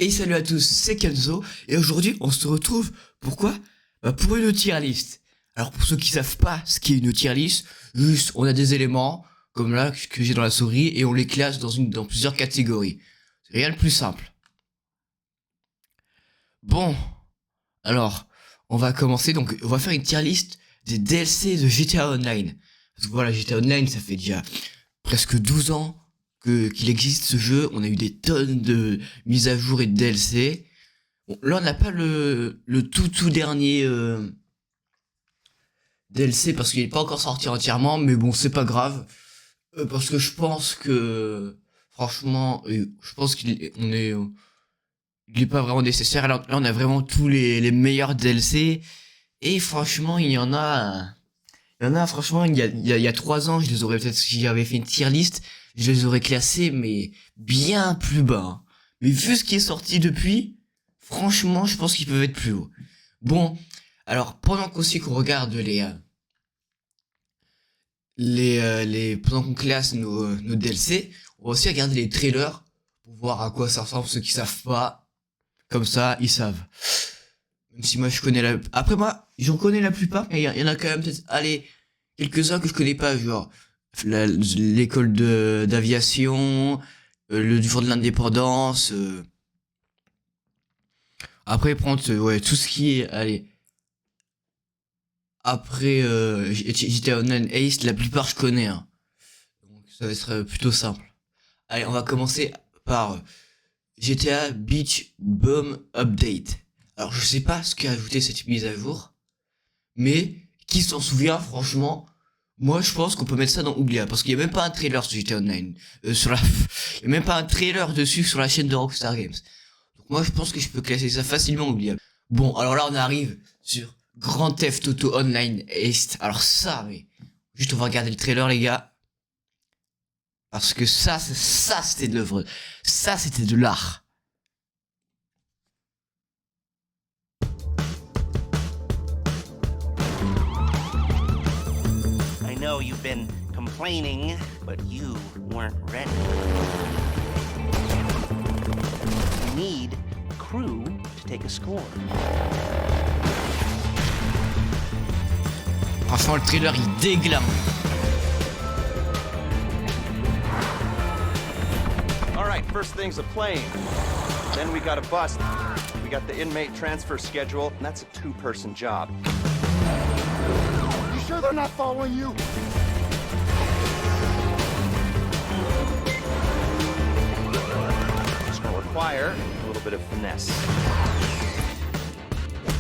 Et salut à tous, c'est Kenzo, et aujourd'hui on se retrouve, pourquoi? Pour une tier list. Alors pour ceux qui savent pas ce qu'est une tier list, juste on a des éléments, comme là que j'ai dans la souris, et on les classe dans plusieurs catégories. C'est rien de plus simple. Bon, alors, on va commencer, donc on va faire une tier list des DLC de GTA Online. Parce que voilà, GTA Online ça fait déjà presque 12 ans qu'il existe ce jeu, on a eu des tonnes de mises à jour et de DLC. Bon, là on n'a pas le tout dernier DLC parce qu'il n'est pas encore sorti entièrement, mais bon c'est pas grave. Parce que je pense que franchement, je pense il est pas vraiment nécessaire. Là on a vraiment tous les meilleurs DLC. Et franchement franchement il y a 3 ans je les aurais peut-être, si j'avais fait une tier list, je les aurais classés mais bien plus bas, hein. Mais vu ce qui est sorti depuis, franchement je pense qu'ils peuvent être plus hauts. Bon, alors pendant qu'on regarde pendant qu'on classe nos DLC, on va aussi regarder les trailers pour voir à quoi ça ressemble. Ceux qui savent pas, comme ça ils savent. Même si moi je connais après moi j'en connais la plupart, mais il y en a quand même peut-être, allez, quelques-uns que je connais pas, genre l'école d'aviation, le du jour de l'indépendance, après prendre ouais tout ce qui est, allez, après j'étais Online Ace, la plupart je connais, hein. Donc ça va être plutôt simple. Allez, on va commencer par GTA Beach Bum Update. Alors je sais pas ce qu'a ajouté cette mise à jour, mais qui s'en souvient, franchement? Moi je pense qu'on peut mettre ça dans oubliable, parce qu'il y a même pas un trailer sur GTA Online, il y a même pas un trailer dessus sur la chaîne de Rockstar Games. Donc moi je pense que je peux classer ça facilement oubliable. Bon, alors là on arrive sur Grand Theft Auto Online Est. Alors ça, mais juste on va regarder le trailer les gars, parce que ça c'était de l'œuvre, ça c'était de l'art. I know you've been complaining, but you weren't ready. You need a crew to take a score. Franchement le trailer il déglingue. Alright, first thing's a plane. Then we got a bus. We got the inmate transfer schedule, and that's a 2-person job. You sure they're not following you? It's gonna require a little bit of finesse.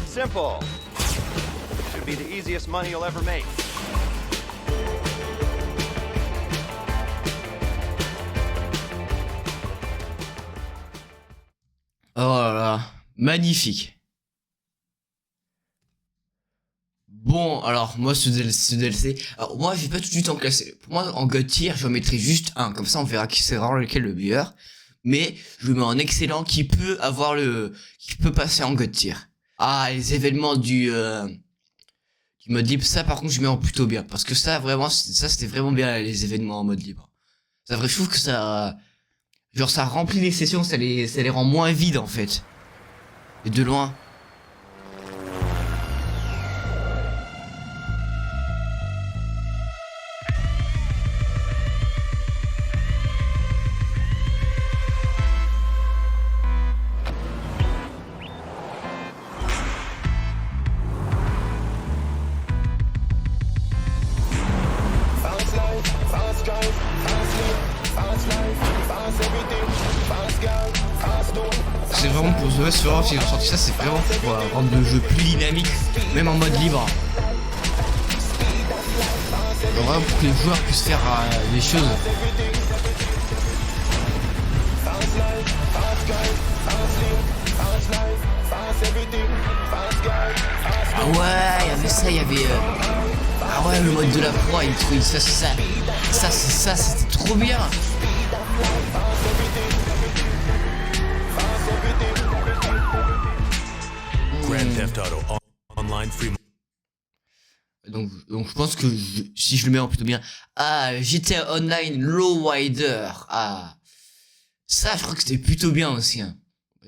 Simple. Should be the easiest money you'll ever make. Oh là là, magnifique. Bon, alors moi ce DLC, alors moi je vais pas tout de suite en classer. Pour moi en God tier, je mettrai juste un, comme ça on verra qui c'est vraiment lequel le meilleur. Mais je le mets en excellent, qui peut passer en God tier. Ah, les événements du mode libre, ça par contre je mets en plutôt bien, parce que ça vraiment, ça c'était vraiment bien les événements en mode libre. Ça vrai, je trouve que ça, genre ça remplit les sessions, ça les rend moins vides en fait. Et de loin. C'est vraiment pour The West Forever, s'ils ont sorti ça, c'est vraiment pour rendre le jeu plus dynamique, même en mode libre. Alors vraiment pour que les joueurs puissent faire des choses. Ah ouais, il y avait ça, il y avait ah ouais, le mode de la proie, ça c'était trop bien. Grand Theft Auto Online Free. Donc je pense que si je le mets en plutôt bien, GTA Online Lowrider, ça je crois que c'était plutôt bien aussi, hein.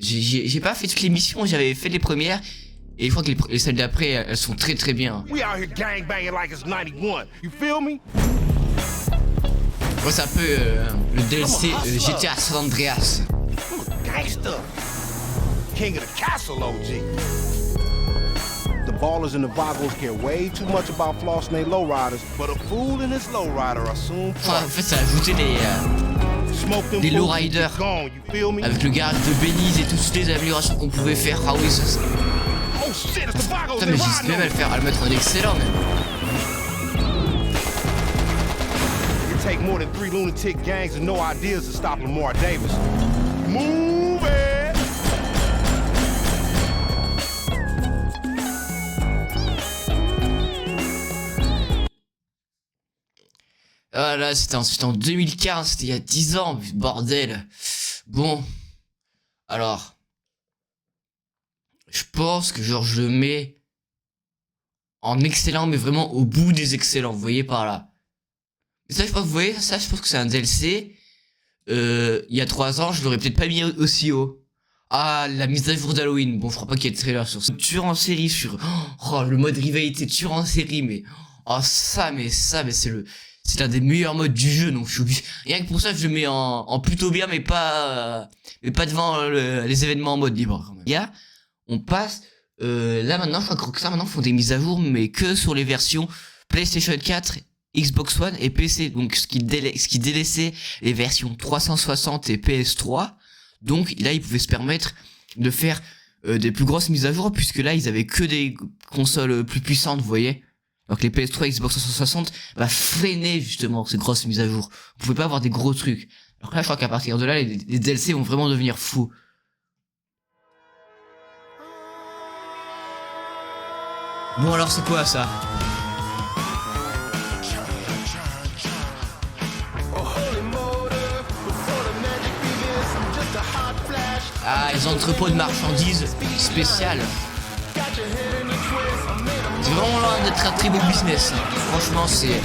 J'ai pas fait toutes les missions, j'avais fait les premières. Et je crois que les celles d'après, elles sont très très bien. We out here gangbanging like it's 91. You feel me? Moi, c'est un peu le DLC GTA San Andreas. Gangster. King of the castle, OG. The ballers and the vagos care way too much about flossing they lowriders, but a fool and his lowrider are soon Enfin, en fait, ça a ajouté les lowriders avec le garage de Belize et toutes les améliorations qu'on pouvait faire. Ah oui, ça. Oh shit, it's the vagos. Putain, mais j'hésite même à le mettre en excellent, même. It take more than 3 lunatic gangs and no ideas to stop Lamar Davis. Move it. Ah là, c'était en 2015, c'était il y a 10 ans, bordel. Bon, alors, je pense que genre je le mets en excellent, mais vraiment au bout des excellents, vous voyez par là. Mais ça, je pense, vous voyez, ça, je pense que c'est un DLC. Il y a 3 ans, je l'aurais peut-être pas mis aussi haut. Ah, la mise à jour d'Halloween. Bon, je crois pas qu'il y ait de trailer sur ça. Tueur en série sur... Oh, le mode rivalité tueur en série, mais... Oh, ça, mais c'est l'un des meilleurs modes du jeu, donc je suis obligé. Rien que pour ça, je le mets en plutôt bien, mais pas devant les événements en mode libre, quand même. Là, on passe... là, maintenant, je crois que Rockstar, maintenant, font des mises à jour, mais que sur les versions PlayStation 4... Xbox One et PC, donc ce qui délaissait les versions 360 et PS3. Donc là, ils pouvaient se permettre de faire des plus grosses mises à jour, puisque là, ils avaient que des consoles plus puissantes, vous voyez. Alors que les PS3 et Xbox 360 freinaient justement ces grosses mises à jour. Vous pouvez pas avoir des gros trucs. Alors que là, je crois qu'à partir de là, les DLC vont vraiment devenir fous. Bon, alors c'est quoi ça? Ah, les entrepôts de marchandises spéciales. C'est vraiment loin d'être un très beau business. Franchement, c'est...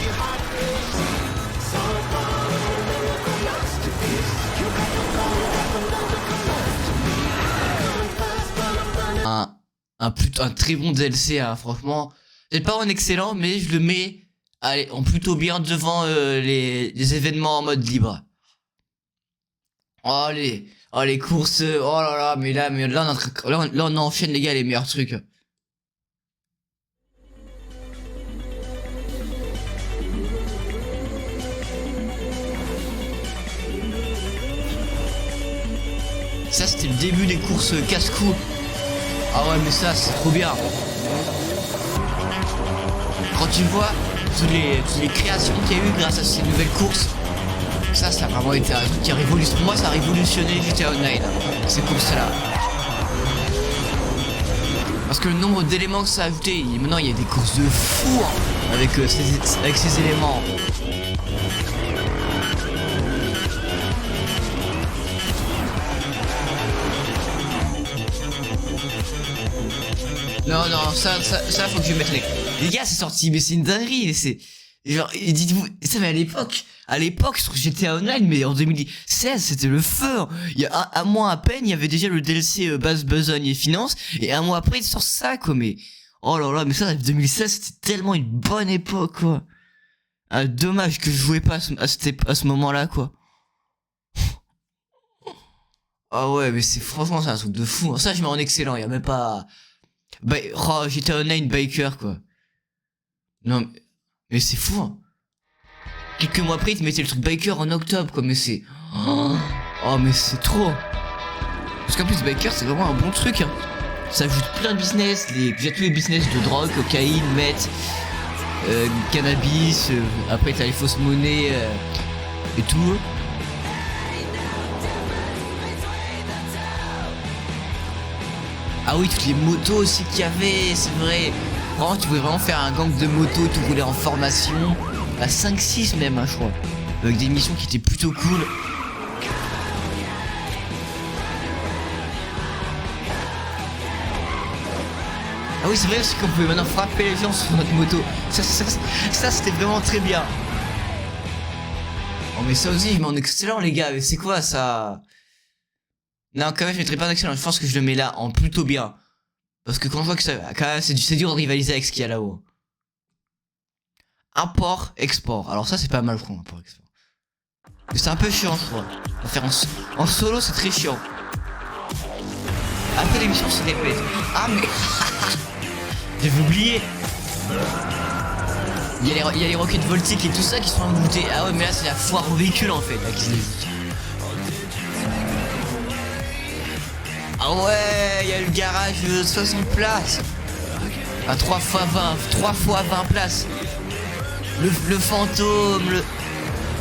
Un très bon DLC, hein, franchement. C'est pas un excellent, mais je le mets en plutôt bien devant les événements en mode libre. Oh les courses, oh là là, mais là on enchaîne les gars les meilleurs trucs. Ça c'était le début des courses casse-cou. Ah ouais mais ça c'est trop bien. Quand tu vois toutes les créations qu'il y a eu grâce à ces nouvelles courses. Ça a vraiment été un truc qui a révolutionné. Pour moi, ça a révolutionné GTA Online, ces courses-là. Parce que le nombre d'éléments que ça a ajouté, maintenant il y a des courses de fou hein, avec ces éléments. Non, ça faut que je mette les gars, c'est sorti, mais c'est une dinguerie, c'est... Genre, dites-vous, ça mais à l'époque sur GTA Online, mais en 2016 c'était le feu. Il y a un mois à peine, il y avait déjà le DLC Bass Besogne et Finance, et un mois après il sort ça quoi. Mais oh là là, mais ça 2016 c'était tellement une bonne époque quoi. Ah, dommage que je jouais pas à ce moment-là quoi. Ah ouais, mais franchement c'est un truc de fou. Ça je mets en excellent, il y a même pas GTA Online Biker quoi. Non mais c'est fou hein. Quelques mois après ils te mettaient le truc Biker en octobre quoi, mais c'est... Oh mais c'est trop. Parce qu'en plus Biker c'est vraiment un bon truc hein. Ça ajoute plein de business, déjà tous les business de drogue, cocaïne, meth, cannabis, après t'as les fausses monnaies et tout. Ah oui, toutes les motos aussi qu'il y avait, c'est vrai. Vraiment, tu pouvais vraiment faire un gang de motos, tu roulais en formation. À 5-6 même, hein, je crois. Avec des missions qui étaient plutôt cool. Ah oui, c'est vrai aussi qu'on pouvait maintenant frapper les gens sur notre moto. Ça c'était vraiment très bien. Oh mais ça aussi, je m'en excellent les gars, mais c'est quoi ça? Non, quand même, je mettrais pas en excellent. Je pense que je le mets là en plutôt bien. Parce que quand je vois que ça, quand même, c'est dur de rivaliser avec ce qu'il y a là-haut. Import, export. Alors ça, c'est pas mal, je crois, import, export. C'est un peu chiant, je crois. À faire en solo, c'est très chiant. Après l'émission, c'est répète. Ah, mais... J'avais oublié. Il y a les roquettes voltiques et tout ça qui sont envoûtés. Ah ouais, mais là, c'est la foire au véhicule, en fait, là, qui se dévoûte. Ah ouais, il y a le garage de 60 places. À 3 fois 20 places. Le fantôme,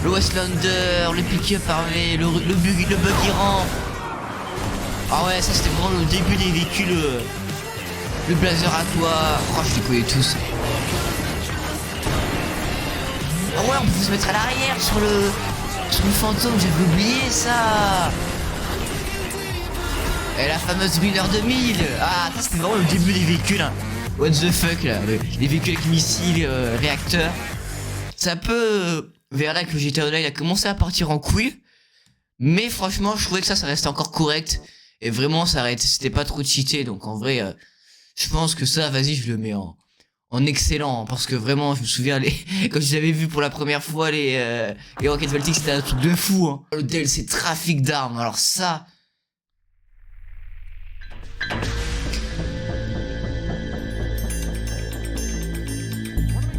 le Westlander, le pick-up armé, le buggy ramp. Ah ouais, ça c'était vraiment le début des véhicules. Le blazer à toit. Oh, je les connais tous. Ah ouais, on peut se mettre à l'arrière sur le fantôme, j'avais oublié ça. Et la fameuse Miller 2000. Ah, ça c'était vraiment le début des véhicules. Hein. What the fuck là, les véhicules avec missiles, réacteurs. C'est un peu vers là que le GTA Online a commencé à partir en couille. Mais franchement, je trouvais que ça restait encore correct. Et vraiment, c'était pas trop cheaté. Donc en vrai, je pense que ça, vas-y, je le mets en excellent. Parce que vraiment, je me souviens, quand je les avais vus pour la première fois, les Rocket Voltic, c'était un truc de fou. Hein. Le DLC trafic d'armes. Alors ça...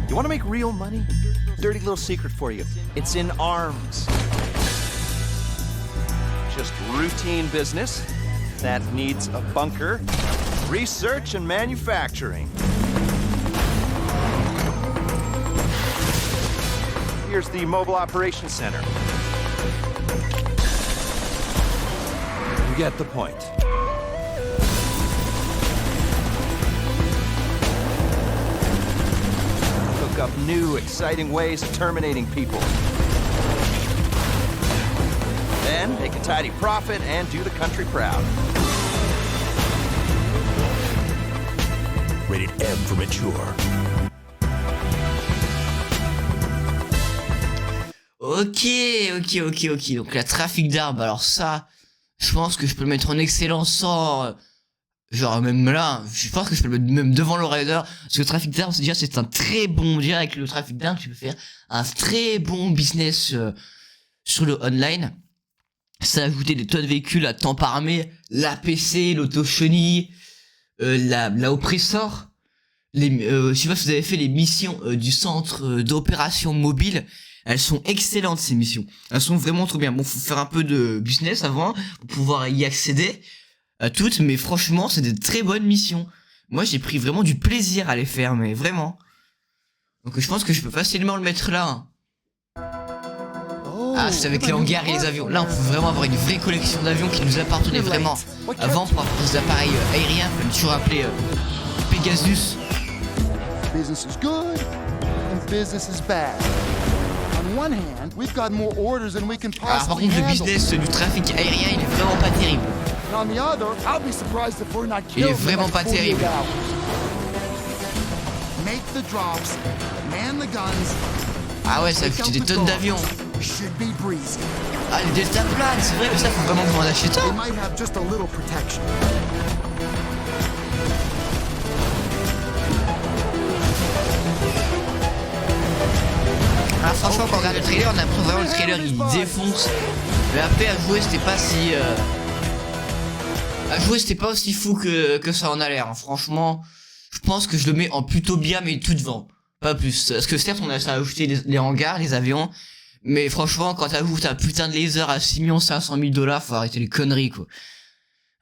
You want to make real money? Dirty little secret for you. It's in arms. Just routine business that needs a bunker, research, and manufacturing. Here's the Mobile Operations Center. You get the point. Up new, exciting ways of terminating people. Then they can tidy profit and do the country proud. Rated M for mature. Ok. Donc la trafic d'armes, alors ça, je pense que je peux le mettre en excellent sans... Genre même là, je pense que je peux le mettre même devant le Rider. Parce que le trafic d'armes, c'est un très bon... Déjà avec le trafic d'armes, tu peux faire un très bon business sur le online. Ça a ajouté des tonnes de véhicules à temps par armée, l'APC, l'auto-chenille, la oppressor. Je sais pas si vous avez fait les missions du centre d'opération mobile. Elles sont excellentes ces missions. Elles sont vraiment trop bien. Bon, faut faire un peu de business avant pour pouvoir y accéder à toutes, mais franchement, c'est des très bonnes missions. Moi, j'ai pris vraiment du plaisir à les faire, mais vraiment. Donc, je pense que je peux facilement le mettre là. Ah, c'est avec les hangars et les avions. Là, on peut vraiment avoir une vraie collection d'avions qui nous appartenaient vraiment. Avant, pour avoir des appareils aériens, il fallait toujours appeler Pegasus. Business is good and business is bad. On one hand, we've got more orders than we can possibly handle. Alors, par contre, le business du trafic aérien, il est vraiment pas terrible. On the other, I'll be surprised if we're not Il est killed vraiment in pas like 48 terrible. hours. Make the drops, man the guns. Ah ouais, ça a coûté des tonnes d'avions. Should be breezy. Ah, les deltaplanes, c'est vrai, mais ça, faut vraiment qu'on en achète They un. might have just a little protection. Ah, franchement, quand on regarde le trailer, on a l'impression vraiment le trailer il défonce. Mais après, à jouer, c'était pas si. À jouer, c'était pas aussi fou que ça en a l'air. Hein. Franchement, je pense que je le mets en plutôt bien, mais tout devant. Pas plus. Parce que certes, ça a ajouté les hangars, les avions. Mais franchement, quand t'ajoutes un putain de laser à 6 500 000 $, faut arrêter les conneries, quoi.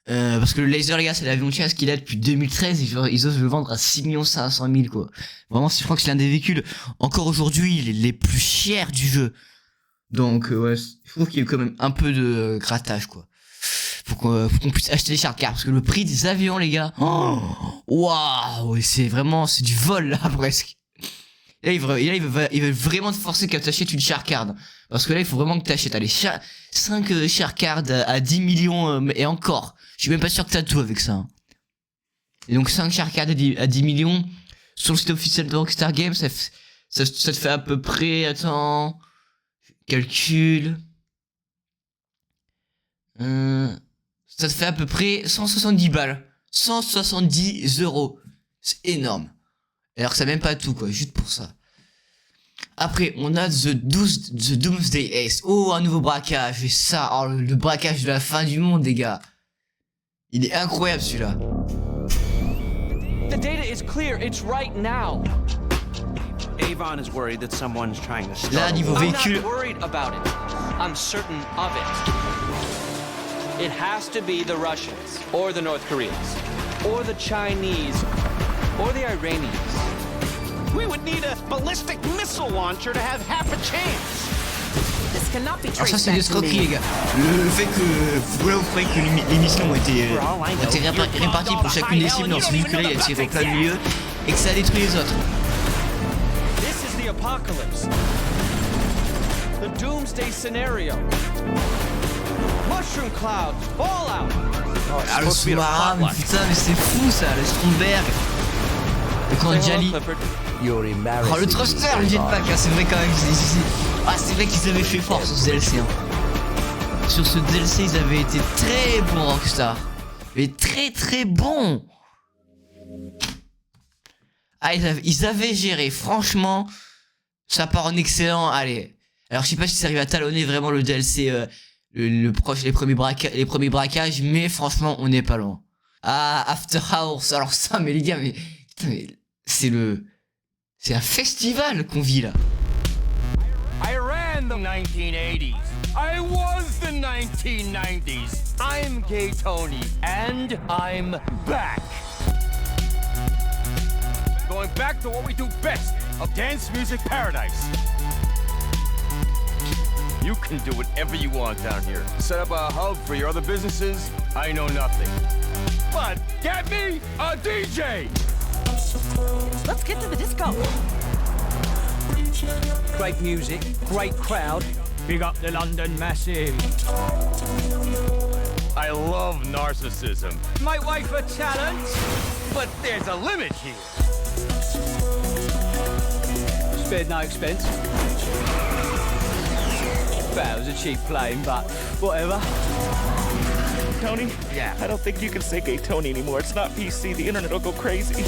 Parce que le laser, les gars, c'est l'avion de chasse qu'il a depuis 2013 et genre, ils osent le vendre à 6 500 000, quoi. Vraiment, je crois que c'est l'un des véhicules, encore aujourd'hui, les plus chers du jeu. Donc, ouais, je trouve qu'il y a quand même un peu de grattage, quoi. Faut qu'on puisse acheter des chars de carte, parce que le prix des avions, les gars, waouh, c'est du vol, là, presque. Là, il veut vraiment te forcer qu'à t'achètes une char card. Parce que là, il faut vraiment que t'achètes, allez, 5 char cards à 10 millions, et encore. Je suis même pas sûr que t'as tout avec ça. Hein. Et donc 5 char cards à 10 millions, sur le site officiel de Rockstar Games, ça te fait à peu près, attends, calcul, Ça te fait à peu près 170 balles. 170 euros. C'est énorme. Alors que ça même pas tout, quoi, juste pour ça. Après, on a The Doomsday Ace. Oh, un nouveau braquage. Et ça, oh, le braquage de la fin du monde, les gars. Il est incroyable, celui-là. The data is clear. It's right now. Avon is worried that someone's trying to start Là, a niveau war. I'm véhicule... not worried about it. I'm certain of it. It has to be the Russians, or the North Koreans, or the Chinese, or the Iranians. We would need a ballistic missile launcher to have half a chance. This cannot be Alors ça traced c'est des back to escroqueries me. les gars. Le fait que voilà, vous croyez que les missiles ont été répartis pour chacune des cibles, non, c'est juste que là il a tiré au plein milieu et que ça a détruit les autres. This is the apocalypse. The doomsday scenario. Mushroom clouds, fallout. Ah le sous-marin, mais putain mais c'est fou ça, le Stromberg. Le camp de Jali. Oh le thruster, le jetpack, hein, c'est vrai quand même. C'est vrai qu'ils avaient fait fort sur ce DLC. Hein. Sur ce DLC, ils avaient été très bons Rockstar. Mais très très bons. Ah, ils avaient géré, franchement. Ça part en excellent. Allez. Alors je sais pas si ça arrive à talonner vraiment le DLC, les premiers braquages, mais franchement, on n'est pas loin. Ah, After Hours. Alors ça, mais les gars, mais putain, mais c'est un festival qu'on vit là. I ran the 1980s. I was the 1990s. I'm Gay Tony, and I'm back. Going back to what we do best, a dance music paradise. You can do whatever you want down here. Set up a hub for your other businesses, I know nothing. But get me a DJ! Let's get to the disco. Great music, great crowd. Big up the London Massive. I love narcissism. My wife a talent, but there's a limit here. Spared no expense. Well, it was a cheap plane, but whatever. Tony? Yeah. I don't think you can say Gay Tony anymore. It's not PC. The internet will go crazy.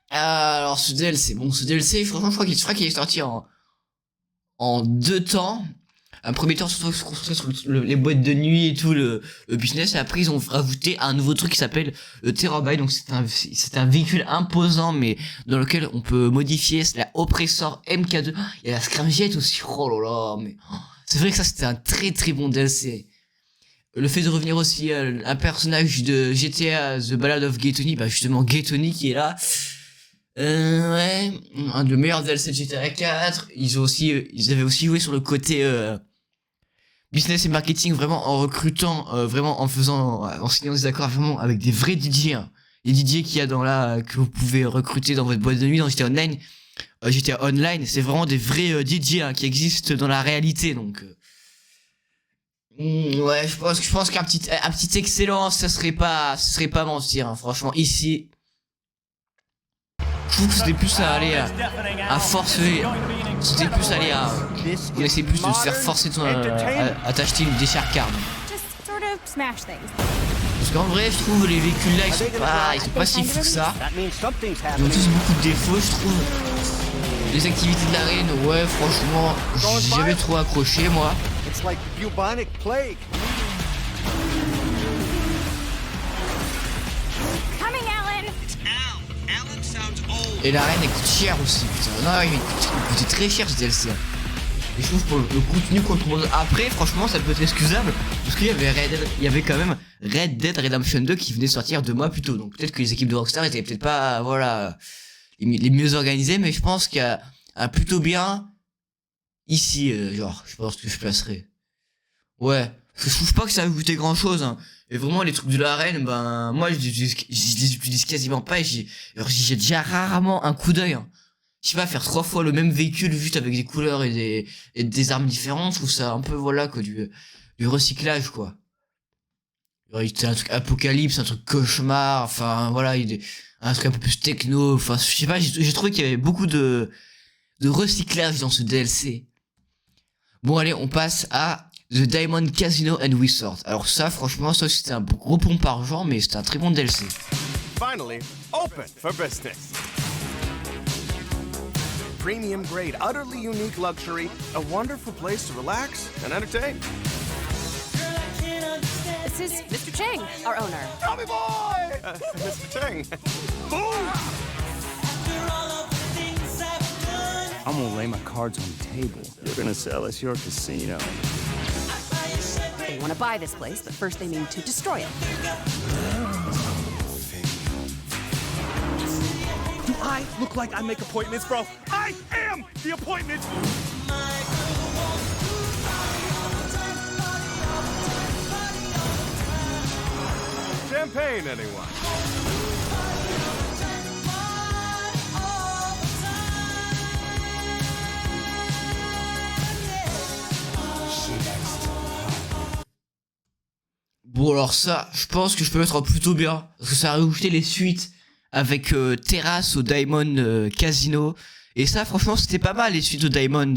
Alors ce DLC, franchement je crois qu'il est sorti en 2 temps. Un premier temps surtout se concentrer sur les boîtes de nuit et tout le business, et après ils ont rajouté un nouveau truc qui s'appelle le Terabyte. Donc c'est un véhicule imposant mais dans lequel on peut modifier la Oppressor MK2. Il y a la Scramjet aussi. Oh là là, mais c'est vrai que ça c'était un très très bon DLC. Le fait de revenir aussi à un personnage de GTA The Ballad of Gay Tony, bah justement Gay Tony qui est là. Ouais, un des meilleurs DLC de GTA 4. Ils avaient aussi joué sur le côté business et marketing, vraiment en recrutant, vraiment en signant des accords vraiment avec des vrais DJ. Hein. Les DJ qu'il y a que vous pouvez recruter dans votre boîte de nuit dans GTA Online. GTA Online, c'est vraiment des vrais DJ hein, qui existent dans la réalité. Donc, ouais, je pense qu'un petit excellence, ce serait pas mentir. Hein. Franchement, ici. Je trouve que c'était plus à aller à forcer. C'était plus à aller à. On essaie plus de se faire forcer à t'acheter une décharge card. Just sort of smash things. Parce qu'en vrai, je trouve les véhicules là, ils sont pas si fous que ça. Ils ont tous beaucoup de défauts, je trouve. Les activités de l'arène, ouais, franchement, j'ai jamais trop accroché moi. It's like the bubonic plague. Coming, Alan. Et l'arène elle coûte cher aussi, putain. Non, il coûtait très cher ce DLC. Et je trouve pour le contenu qu'on propose après, franchement, ça peut être excusable. Parce qu'il y avait quand même Red Dead Redemption 2 qui venait sortir 2 mois plus tôt. Donc peut-être que les équipes de Rockstar étaient peut-être pas, voilà, les mieux organisées. Mais je pense qu'il y a plutôt bien ici, genre, je pense que je placerai. Ouais, parce que je trouve pas que ça a coûté grand chose. Hein. Et vraiment, les trucs de l'arène, ben, moi, je les utilise quasiment pas. Et j'ai déjà rarement un coup d'œil. Hein. Je sais pas, faire 3 fois le même véhicule juste avec des couleurs et des armes différentes, je trouve ça un peu, voilà, quoi, du recyclage, quoi. C'est un truc apocalypse, un truc cauchemar, enfin, voilà, un truc un peu plus techno, enfin, je sais pas, j'ai trouvé qu'il y avait beaucoup de recyclage dans ce DLC. Bon allez, on passe à The Diamond Casino and Resort. Alors ça, franchement, ça c'était un gros pont par genre, mais c'était un très bon DLC. Finally, open for business. Premium grade, utterly unique luxury, a wonderful place to relax and entertain. This is Mr. Chang, our owner. Tommy boy! Mr. Chang. Boom! I'm gonna lay my cards on the table. You're gonna sell us your casino. They want to buy this place, but first they mean to destroy it. Do I look like I make appointments, bro? I am the appointment! Champagne, anyone? Bon alors ça, je pense que je peux mettre plutôt bien, parce que ça a rajouté les suites avec Terrace au Diamond Casino, et ça franchement c'était pas mal les suites au Diamond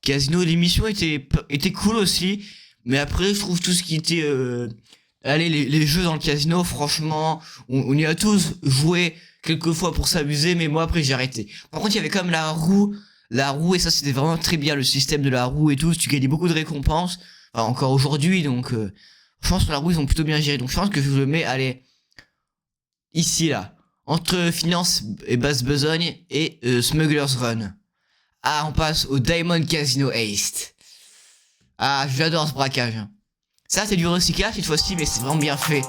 Casino, l'émission était cool aussi, mais après je trouve tout ce qui était allez les jeux dans le casino, franchement on y a tous joué quelques fois pour s'amuser, mais moi après j'ai arrêté. Par contre il y avait quand même la roue, et ça c'était vraiment très bien, le système de la roue et tout, tu gagnais beaucoup de récompenses, enfin, encore aujourd'hui, donc je pense que la roue ils ont plutôt bien géré, donc je pense que je le mets, allez, ici là, entre Finance et Basse Besogne et Smuggler's Run. Ah, on passe au Diamond Casino Heist. Ah, j'adore ce braquage. Ça c'est du recyclage cette fois-ci, mais c'est vraiment bien fait.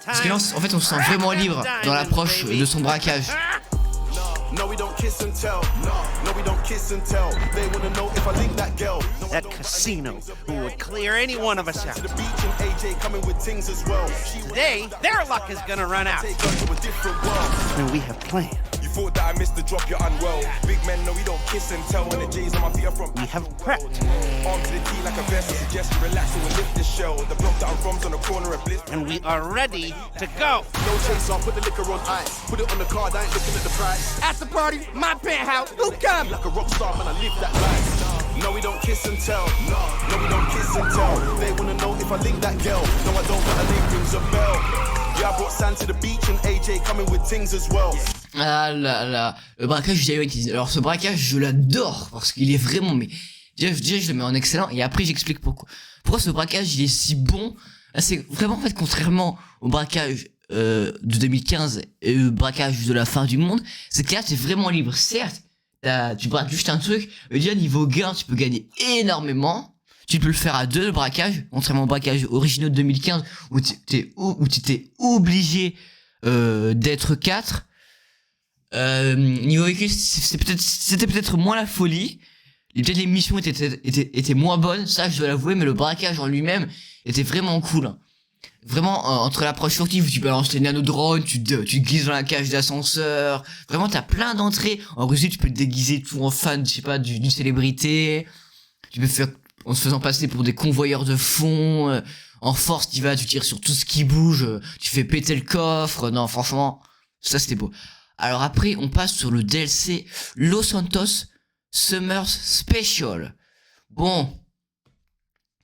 Parce que là, en fait on se sent vraiment libre dans l'approche de son braquage. No, we don't kiss and tell. No, we don't kiss and tell. They wanna know if I link that girl. That casino who would clear any one of us out. To the beach and AJ coming with things as well. Today, their luck is gonna run out. Take us to a different world. And we have plans. You thought that I missed the drop, you're unwell. Big men, no, we don't kiss and tell. When the J's on my feet are from. We have prepped. Arm to the key like a vest. I suggest you relax and we'll lift the shell. The block that I'm from's on the corner of Bliss. And we are ready to go. No chase off, put the liquor on ice. Put it on the card, I ain't looking at the price. At the party, my penthouse. Who come? Like a rock star, man, I live that life. No, we don't kiss and tell. No, we don't kiss and tell. They wanna know if I link that girl. No, I don't, but her name rings a bell. Yeah, I brought Sam to the beach and AJ coming with things as well. Ah là là, le braquage du Diamond Casino. Alors ce braquage, je l'adore parce qu'il est vraiment, mais déjà je le mets en excellent et après j'explique pourquoi. Pourquoi ce braquage il est si bon. C'est vraiment en fait contrairement au braquage de 2015 et le braquage de la fin du monde, c'est que là t'es vraiment libre. Certes, tu braques juste un truc, mais déjà niveau gain tu peux gagner énormément. Tu peux le faire à deux le braquage, contrairement au braquage original de 2015 où tu étais obligé d'être 4. Niveau véhicule, c'était peut-être moins la folie. Et peut-être les missions étaient moins bonnes, ça je dois l'avouer, mais le braquage en lui-même était vraiment cool. Hein. Vraiment, entre l'approche furtive, tu balances tes nanodrones, tu te glisses dans la cage d'ascenseur. Vraiment, t'as plein d'entrées. En Russie, tu peux te déguiser tout en fan, je sais pas, d'une célébrité. Tu peux faire, en se faisant passer pour des convoyeurs de fonds. En force, tu tires sur tout ce qui bouge. Tu fais péter le coffre. Non, franchement, ça c'était beau. Alors après, on passe sur le DLC Los Santos Summers Special. Bon,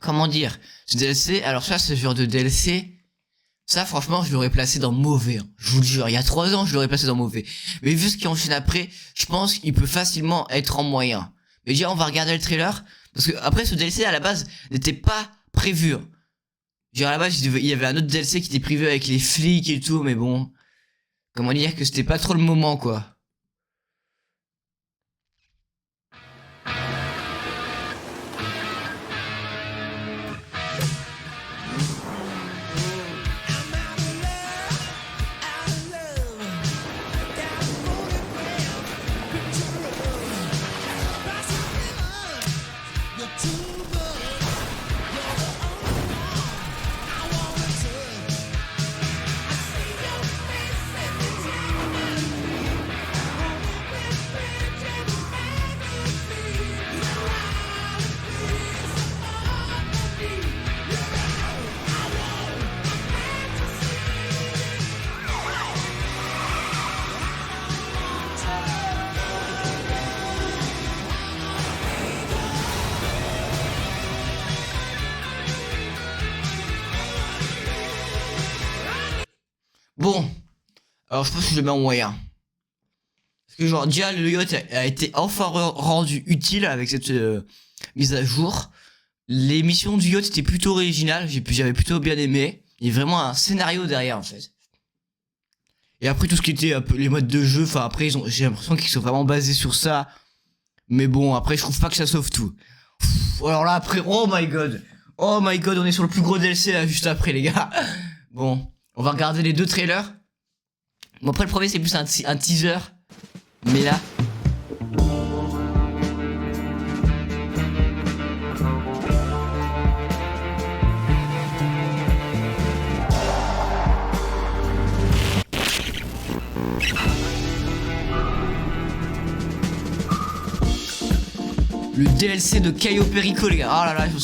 comment dire, ce DLC, alors ça, ce genre de DLC, ça franchement, je l'aurais placé dans mauvais. Hein. Je vous le jure, il y a 3 ans, je l'aurais placé dans mauvais. Mais vu ce qui enchaîne après, je pense qu'il peut facilement être en moyen. Mais déjà, on va regarder le trailer, parce que après, ce DLC à la base n'était pas prévu. Hein. Genre à la base, il y avait un autre DLC qui était prévu avec les flics et tout, mais bon, comment dire que c'était pas trop le moment, quoi. Alors je pense que je le mets en moyen. Parce que genre déjà le yacht a été enfin rendu utile avec cette mise à jour. Les missions du yacht étaient plutôt originales, j'avais plutôt bien aimé. Il y a vraiment un scénario derrière en fait. Et après tout ce qui était un peu les modes de jeu, enfin après j'ai l'impression qu'ils sont vraiment basés sur ça. Mais bon après je trouve pas que ça sauve tout. Alors là après, oh my god, on est sur le plus gros DLC là juste après les gars. Bon, on va regarder les 2 trailers. Bon après le premier c'est plus un teaser. Mais là... Le DLC de Cayo Perico les gars. Oh là là, je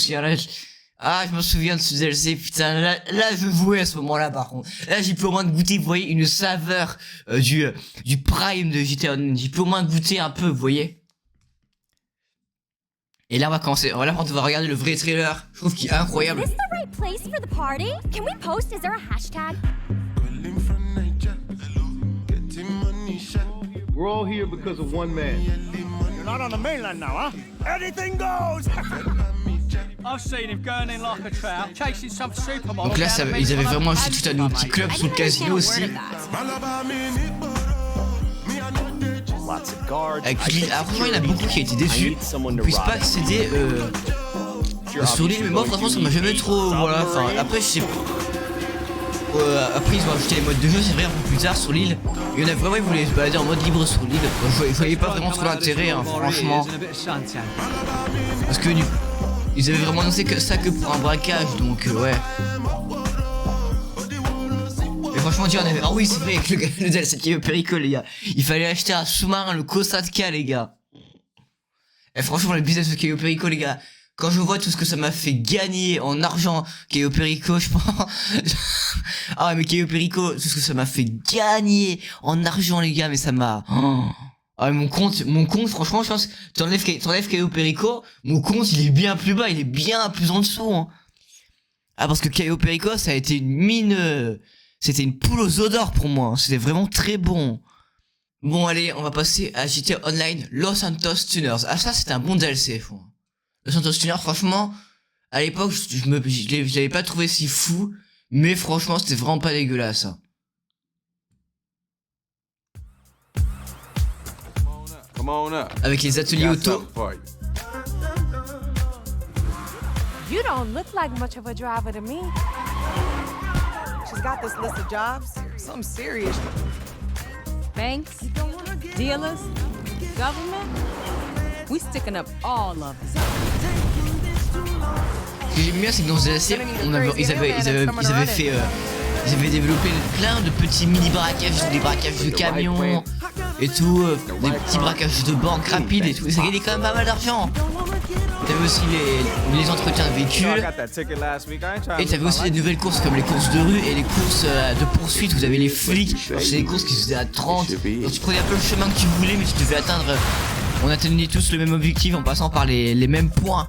me souviens de ce DLC, putain, là je jouais à ce moment-là par contre. Là j'ai pu au moins goûter, vous voyez, une saveur du prime de GTA Online. J'ai pu au moins goûter un peu, vous voyez. Et là on va commencer, on va regarder le vrai trailer, je trouve qu'il est incroyable. Is this the right place for the party? Can we post? Is there a hashtag? We're all here because of one man. You're not on the mainland now, huh? Anything goes! I've seen him going in like a trout, chasing some supermodel. Donc là, ils avaient vraiment acheté tout un nouveau petit club sous le casino aussi. Franchement, il y en a beaucoup qui ont été déçus. On ne puisse pas accéder sur l'île, mais moi, franchement, ça m'a jamais trop. Voilà, enfin, après, je sais pas. Après, ils ont ajouté les modes de jeu, c'est vrai, un peu plus tard sur l'île. Il y en a vraiment, ils voulaient se balader en mode libre sur l'île. Je voyais pas vraiment trop l'intérêt, hein, franchement. Parce que ils avaient vraiment annoncé que ça que pour un braquage, donc ouais. Mais franchement, on avait... Ah oui, c'est vrai, avec le DLC qui est Perico, les gars. Il fallait acheter un sous-marin, le Kosatka, les gars. Et franchement, le business de Cayo Perico, les gars. Quand je vois tout ce que ça m'a fait gagner en argent, Cayo Perico, je pense... Ah mais Cayo Perico, tout ce que ça m'a fait gagner en argent, les gars, mais ça m'a... Ah mon compte, franchement, je pense, t'enlèves Cayo Perico, mon compte, il est bien plus bas, il est bien plus en dessous, hein. Ah, parce que Cayo Perico, ça a été une mine, c'était une poule aux œufs d'or pour moi, hein. C'était vraiment très bon. Bon, allez, on va passer à GTA Online Los Santos Tuners. Ah, ça, c'était un bon DLC, faut. Los Santos Tuners, franchement, à l'époque, je l'avais pas trouvé si fou, mais franchement, c'était vraiment pas dégueulasse, hein. Avec les ateliers auto. You don't look like much of a driver to me. She's got this list of jobs, something serious. Banks, dealers, government. We sticking up all of us. Ce que j'aime bien, c'est que dans ce DLC, ils avaient développé plein de petits mini braquages, des braquages de camions et tout, des petits braquages de banques rapides et tout. Et ça gagnait quand même pas mal d'argent. T'avais aussi les entretiens de véhicules. Et t'avais aussi des nouvelles courses comme les courses de rue et les courses de poursuite. Vous avez les flics. C'est des courses qui se faisaient à 30. Donc tu prenais un peu le chemin que tu voulais, mais tu devais atteindre. On atteignait tous le même objectif en passant par les mêmes points.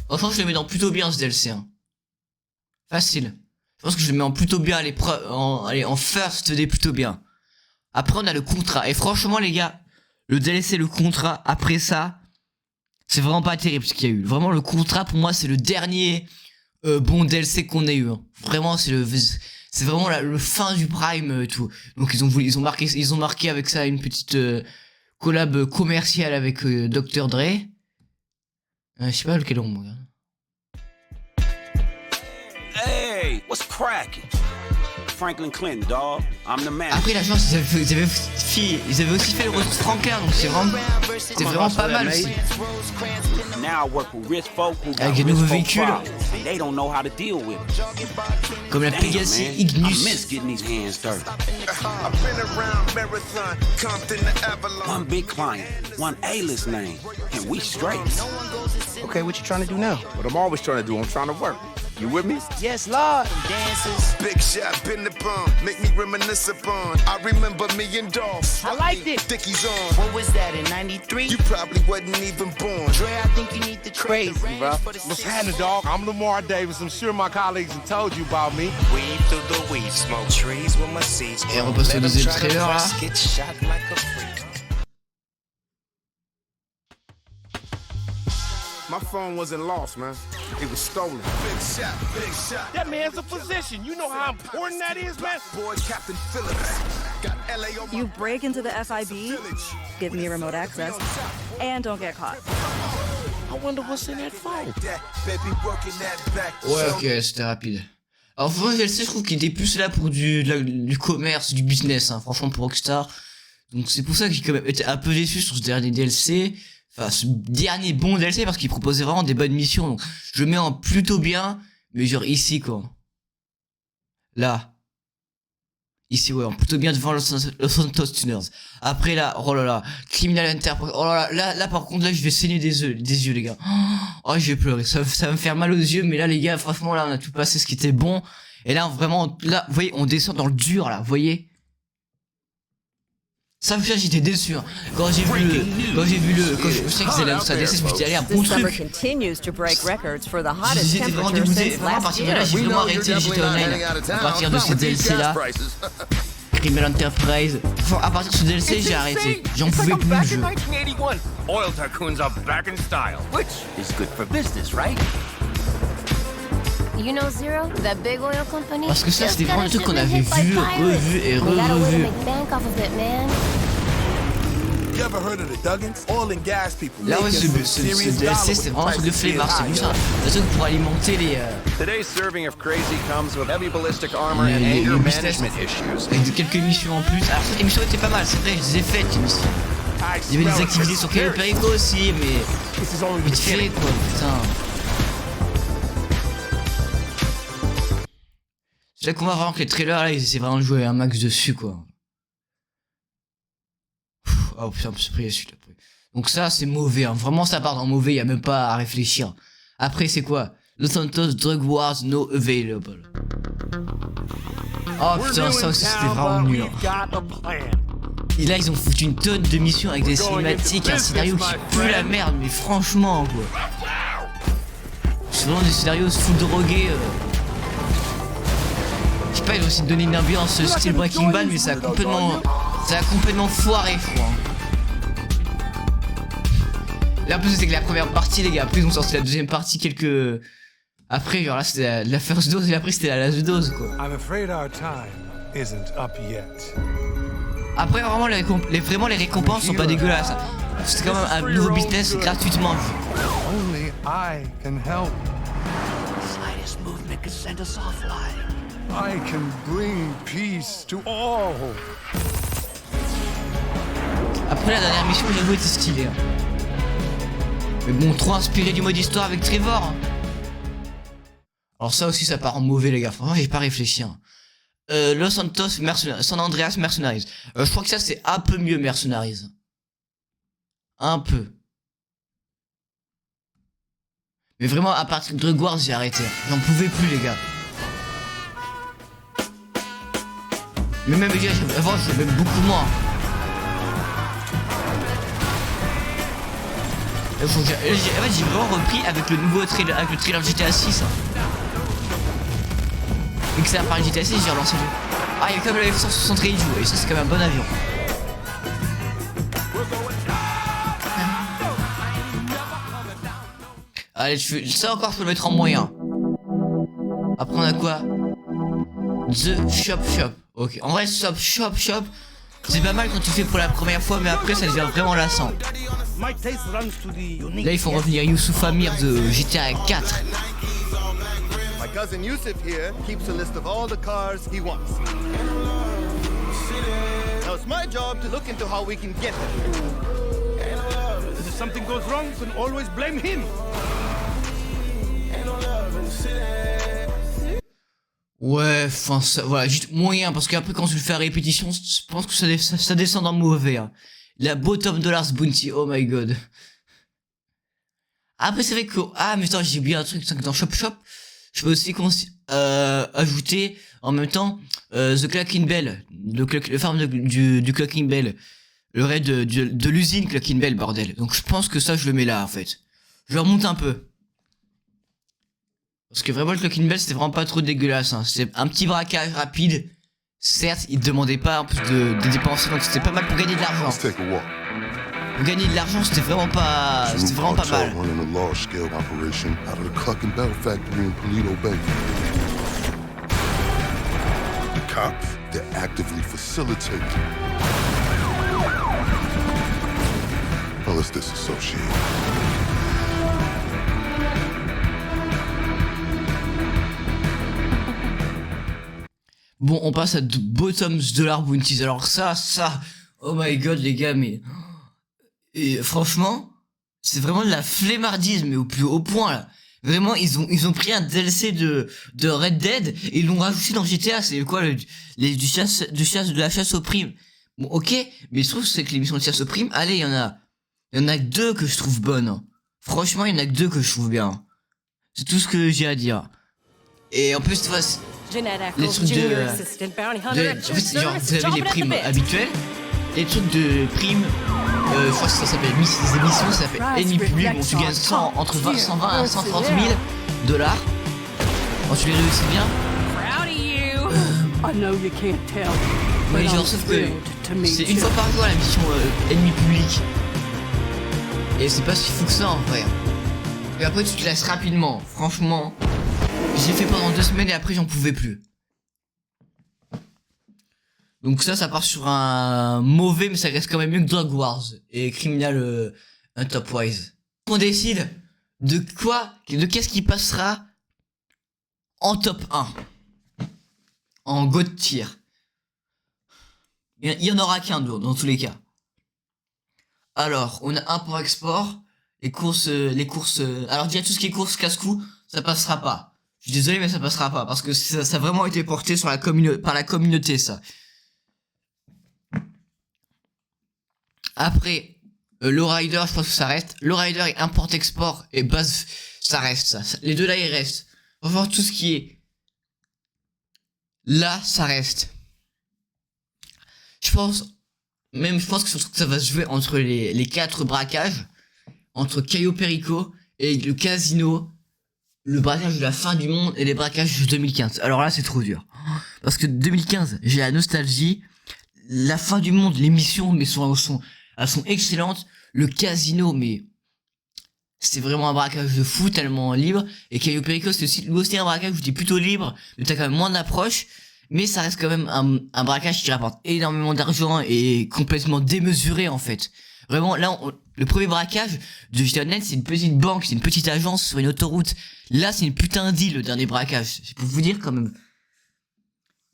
Franchement, je le mets dans plutôt bien ce DLC. Hein. Facile. Je pense que je le mets en plutôt bien à l'épreuve. En first day plutôt bien. Après, on a le contrat. Et franchement, les gars, le DLC, le contrat, après ça, c'est vraiment pas terrible ce qu'il y a eu. Vraiment, le contrat, pour moi, c'est le dernier bon DLC qu'on ait eu. Hein. Vraiment, c'est vraiment le fin du prime et tout. Donc, ils ont marqué avec ça une petite collab commerciale avec Dr. Dre. Je sais pas lequel on regarde. Hey, what's cracking? Franklin Clinton, dog. I'm the man. Après la chance, ils avaient aussi fait le Rose Franklin, donc c'était vraiment pas mal aussi. Avec des nouveaux véhicules. Comme la Pegasus Ignus. One big client, one A-list name, and we straight. Okay, what you trying to do now? What I'm always trying to do, I'm trying to work. You with me? Yes, Lord. Dances. Big shot, been the bomb, make me reminisce upon. I remember me and Dolph. I liked it. Dickies on. What was that, in 93? You probably wasn't even born. Dre, I think you need to trade. Crazy, bro. What's happening, dog? I'm Lamar Davis. I'm sure my colleagues have told you about me. Weed through the weed, smoke trees with my seeds. Et on repasse au deuxième trailer là. Get shot like a freak. My phone wasn't lost, man. It was stolen. Big shot, big shot. That man's a physician. You know how important that is, man? Boy, Captain Phillips. Got LA on my You break into the FIB, give me remote access, and don't get caught. I wonder what's in that phone. baby working that back. Ouais, ok, c'était rapide. Alors, franchement, DLC, je trouve qu'il était plus là pour du commerce, du business, hein, franchement, pour Rockstar. Donc, c'est pour ça que j'ai quand même été un peu déçu sur ce dernier DLC. Enfin, ce dernier bon DLC, parce qu'il proposait vraiment des bonnes missions. Donc, je le mets en plutôt bien, mais genre ici, quoi. Là. Ici, ouais, en plutôt bien devant Los Santos Tuners. Après, là, oh là là, Criminal Enterprise. Oh là là, là, par contre, là, je vais saigner des yeux, les gars. Oh, je vais pleurer. Ça va me faire mal aux yeux, mais là, les gars, franchement, là, on a tout passé ce qui était bon. Et là, vraiment, là, vous voyez, on descend dans le dur, là, vous voyez. Ça, j'étais déçu, hein. Quand je sais qu'ils allaient annoncer un DLC, je me suis dit, allez, un bon This summer truc. continues to break records for the hottest J'étais vraiment temperature dégoûté. since Vraiment, à last partir de là, year. j'ai vraiment arrêté les GTA Online. À partir de ces DLC là. Criminal Enterprise. Enfin, à partir de ce DLC, j'ai arrêté. J'en pouvais plus le jeu. 1981. Oil tycoons are back in style, which is good for business, right? You know Zero, that big oil company? Parce que ça, c'était Just vraiment got un truc qu'on a avait shipment hit by vu, pirates. revu et We got a way to revu. make bank off of it, man. You ever heard of the Duggins? Oil and gas people. Là, ouais, ce DLC, c'était vraiment un truc de flemmard. C'est juste un truc pour alimenter les Today's serving of crazy comes with heavy ballistic armor and anger le business. management issues. Avec quelques missions en plus. Alors, les missions étaient pas mal, c'est vrai, je les ai faites, les missions. Il y avait des activités sur Cayo Perico aussi, mais vite fait, quoi, putain. C'est là qu'on voit vraiment que les trailers, là, ils essaient vraiment de jouer un max dessus, quoi. Oh putain, c'est pris celui-là. Donc ça, c'est mauvais, hein. Vraiment, ça part dans mauvais, y a même pas à réfléchir. Après, c'est quoi? Los Santos Drug Wars No Available. Oh putain, ça aussi, c'était vraiment nul. Et là, ils ont foutu une tonne de missions avec des cinématiques, un scénario qui pue la merde, mais franchement, quoi. C'est vraiment des scénarios full drogués. Je sais pas, ils ont aussi donné une ambiance style Breaking Bad, mais ça a complètement foiré, je crois. Là, en plus, c'était que la première partie, les gars. Après, ils ont sorti la deuxième partie quelques. Après, genre là, c'était la first dose, et après, c'était la last dose, quoi. I'm afraid our time isn't up yet. Après, vraiment, les récompenses sont pas dégueulasses. C'est quand même un nouveau business gratuitement. Only I can help. Slightest movement could send us offline. I can bring peace to all. Après, la dernière mission, j'avoue, était stylée. Hein. Mais bon, trop inspiré du mode histoire avec Trevor. Hein. Alors ça aussi, ça part en mauvais, les gars. Franchement, j'ai pas réfléchi. Hein. Los Santos San Andreas Mercenaries. Je crois que ça, c'est un peu mieux Mercenaries. Un peu. Mais vraiment, à partir de Drug Wars, j'ai arrêté. J'en pouvais plus, les gars. Mais même, les gars, avant, je jouais même beaucoup moins. En fait, j'ai vraiment repris avec le nouveau trailer, avec le trailer GTA 6. Hein. Et que ça a parlé de GTA 6, j'ai relancé le jeu. Ah, il y a quand même la F-160 Reiju, et ça, c'est quand même un bon avion. Allez, ça encore, je peux le mettre en moyen. Après, on a quoi? The Shop. Ok, en vrai, Shop. C'est pas mal quand tu fais pour la première fois, mais après, ça devient vraiment lassant. Là, il faut revenir Youssouf Amir de GTA 4. My cousin Yusuf here keeps a list of all the cars he wants. Now it's my job to look into how we can get them. If something goes wrong, you can always blame him. Ouais, enfin, voilà, juste moyen, parce qu'après, quand tu le fais à répétition, je pense que ça descend dans le mauvais. Hein. La bottom dollars bounty, oh my god. Après, c'est vrai que, ah, mais attends, j'ai oublié un truc, dans Shop, Je peux aussi ajouter en même temps The Clacking Bell, le farm du Clacking Bell, le raid de l'usine Clacking Bell, bordel. Donc je pense que ça je le mets là en fait. Je le remonte un peu. Parce que vraiment le Clacking Bell c'était vraiment pas trop dégueulasse, hein. C'est un petit braquage rapide. Certes, il demandait pas en plus de dépenser, donc c'était pas mal pour gagner de l'argent. Pour gagner de l'argent, c'était vraiment pas mal. The cops, they're actively facilitating. Well, let's disassociate. Bon, on passe à Bottom's Dollar Bounties. Alors ça, oh my god les gars, mais... Et franchement, c'est vraiment de la flemmardise, mais au plus haut point là. Vraiment, ils ont pris un DLC de Red Dead et ils l'ont rajouté dans GTA. C'est quoi de la chasse aux primes. Bon, ok, mais je trouve que c'est que l'émission de chasse aux primes, allez, il y en a que 2 que je trouve bonnes. Hein. Franchement, il y en a que 2 que je trouve bien. C'est tout ce que j'ai à dire. Et en plus, tu vois, les trucs en fait, genre, vous avez les primes habituelles, les trucs de primes, je crois que ça s'appelle des émissions, ça s'appelle ennemi public, bon, tu gagnes entre 120 et 130 000 $. Quand tu les réussis bien. Mais genre, sauf que c'est une fois par jour la mission ennemi public. Et c'est pas si fou que ça en vrai. Et après tu te lasses rapidement, franchement. J'ai fait pendant 2 semaines et après j'en pouvais plus. Donc ça part sur un mauvais, mais ça reste quand même mieux que Drug Wars et Criminal Enterprise. On décide de qu'est-ce qui passera en top 1. En God tier. Il y en aura qu'un dans tous les cas. Alors, on a import-export, les courses, alors déjà tout ce qui est courses casse-cou, ça passera pas. Je suis désolé mais ça passera pas parce que ça a vraiment été porté sur par la communauté ça. Après Lowrider, je pense que ça reste. Lowrider et import-export et base, ça reste ça. Les deux là ils restent. Enfin tout ce qui est là ça reste. Je pense que surtout que ça va se jouer entre les 4 braquages, entre Cayo Perico et le casino. Le braquage de la fin du monde et les braquages de 2015. Alors là, c'est trop dur. Parce que 2015, j'ai la nostalgie. La fin du monde, les missions, mais elles sont excellentes. Le casino, mais c'est vraiment un braquage de fou, tellement libre. Et Cayo Perico, c'est aussi un braquage où t'es plutôt libre, mais t'as quand même moins d'approche. Mais ça reste quand même un braquage qui rapporte énormément d'argent et complètement démesuré, en fait. Vraiment, là, le premier braquage de GTA Online, c'est une petite banque, c'est une petite agence sur une autoroute. Là, c'est une putain d'île, le dernier braquage. C'est pour vous dire, quand même.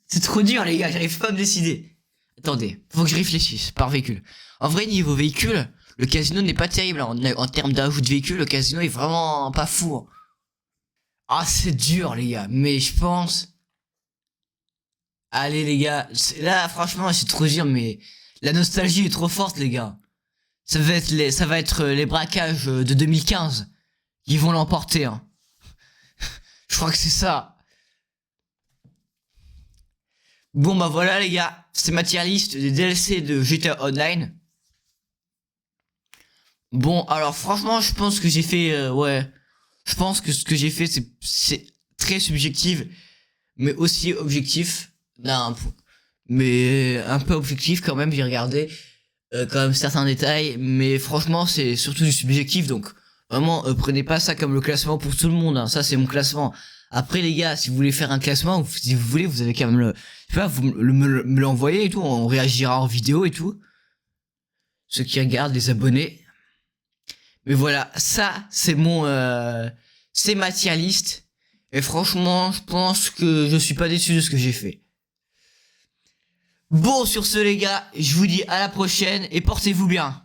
C'est trop dur, les gars, j'arrive pas à me décider. Attendez, faut que je réfléchisse, par véhicule. En vrai, niveau véhicule, le casino n'est pas terrible. En termes d'ajout de véhicule, le casino est vraiment pas fou. Ah, c'est dur, les gars, mais je pense... Allez, les gars, là, franchement, c'est trop dur, mais... La nostalgie est trop forte, les gars. Ça va être les braquages de 2015 qui vont l'emporter. Hein. Je crois que c'est ça. Bon bah voilà les gars, c'est ma tier list des DLC de GTA Online. Bon alors franchement je pense que j'ai fait je pense que ce que j'ai fait c'est très subjectif mais aussi objectif mais un peu objectif quand même. J'ai regardé quand même certains détails, mais franchement c'est surtout du subjectif, donc vraiment prenez pas ça comme le classement pour tout le monde, hein. Ça c'est mon classement. Après les gars, si vous voulez faire un classement, si vous voulez, vous avez quand même vous me l'envoyez et tout, on réagira en vidéo et tout. Ceux qui regardent, les abonnés. Mais voilà, ça c'est c'est ma tier list. Et franchement, je pense que je suis pas déçu de ce que j'ai fait. Bon, sur ce les gars, je vous dis à la prochaine et portez-vous bien.